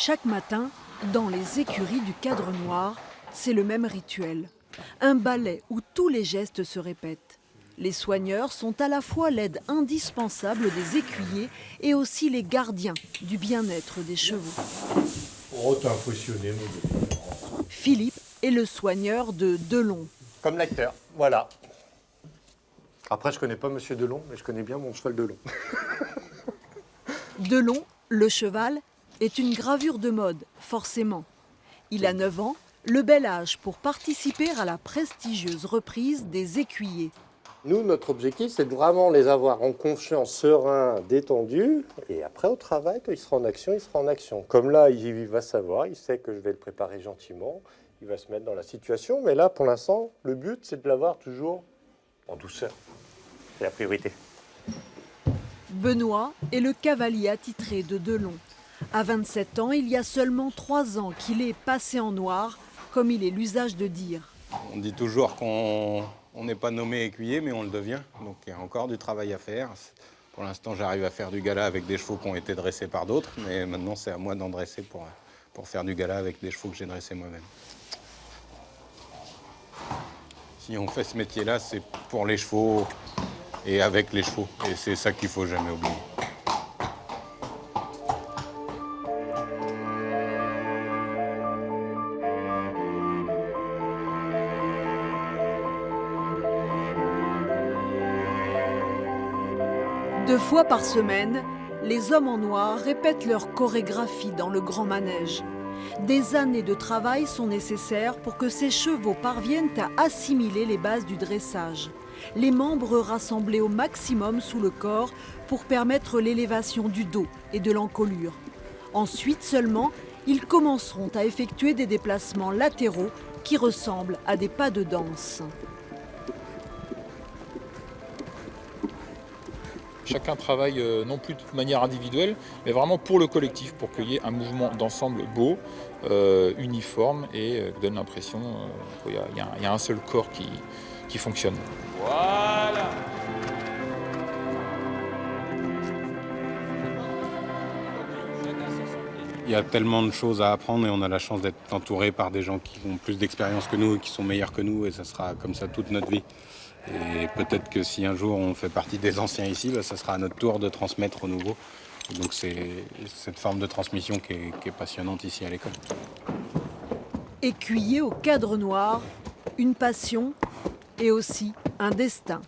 Chaque matin, dans les écuries du Cadre Noir, c'est le même rituel. Un ballet où tous les gestes se répètent. Les soigneurs sont à la fois l'aide indispensable des écuyers et aussi les gardiens du bien-être des chevaux. Oh, t'es impressionné, mon. Philippe est le soigneur de Delon. Comme l'acteur, voilà. Après, je connais pas Monsieur Delon, mais je connais bien mon cheval Delon. Delon, le cheval, est une gravure de mode, forcément. Il a 9 ans, le bel âge pour participer à la prestigieuse reprise des écuyers. Nous, notre objectif, c'est de vraiment les avoir en confiance, serein, détendu. Et après, au travail, quand il sera en action, il sera en action. Comme là, il va savoir, il sait que je vais le préparer gentiment. Il va se mettre dans la situation. Mais là, pour l'instant, le but, c'est de l'avoir toujours en douceur. C'est la priorité. Benoît est le cavalier attitré de Delon. À 27 ans, il y a seulement 3 ans qu'il est passé en noir, comme il est l'usage de dire. On dit toujours qu'on n'est pas nommé écuyer, mais on le devient. Donc il y a encore du travail à faire. Pour l'instant, j'arrive à faire du gala avec des chevaux qui ont été dressés par d'autres, mais maintenant, c'est à moi d'en dresser pour faire du gala avec des chevaux que j'ai dressés moi-même. Si on fait ce métier-là, c'est pour les chevaux et avec les chevaux. Et c'est ça qu'il ne faut jamais oublier. Deux fois par semaine, les hommes en noir répètent leur chorégraphie dans le grand manège. Des années de travail sont nécessaires pour que ces chevaux parviennent à assimiler les bases du dressage. Les membres rassemblés au maximum sous le corps pour permettre l'élévation du dos et de l'encolure. Ensuite seulement, ils commenceront à effectuer des déplacements latéraux qui ressemblent à des pas de danse. Chacun travaille non plus de manière individuelle, mais vraiment pour le collectif, pour qu'il y ait un mouvement d'ensemble beau, uniforme et donne l'impression qu'il y a un seul corps qui fonctionne. Voilà. Il y a tellement de choses à apprendre et on a la chance d'être entouré par des gens qui ont plus d'expérience que nous et qui sont meilleurs que nous, et ça sera comme ça toute notre vie. Et peut-être que si un jour on fait partie des anciens ici, ça sera à notre tour de transmettre aux nouveaux. Et donc c'est cette forme de transmission qui est passionnante ici à l'école. Écuyer au Cadre Noir, une passion et aussi un destin.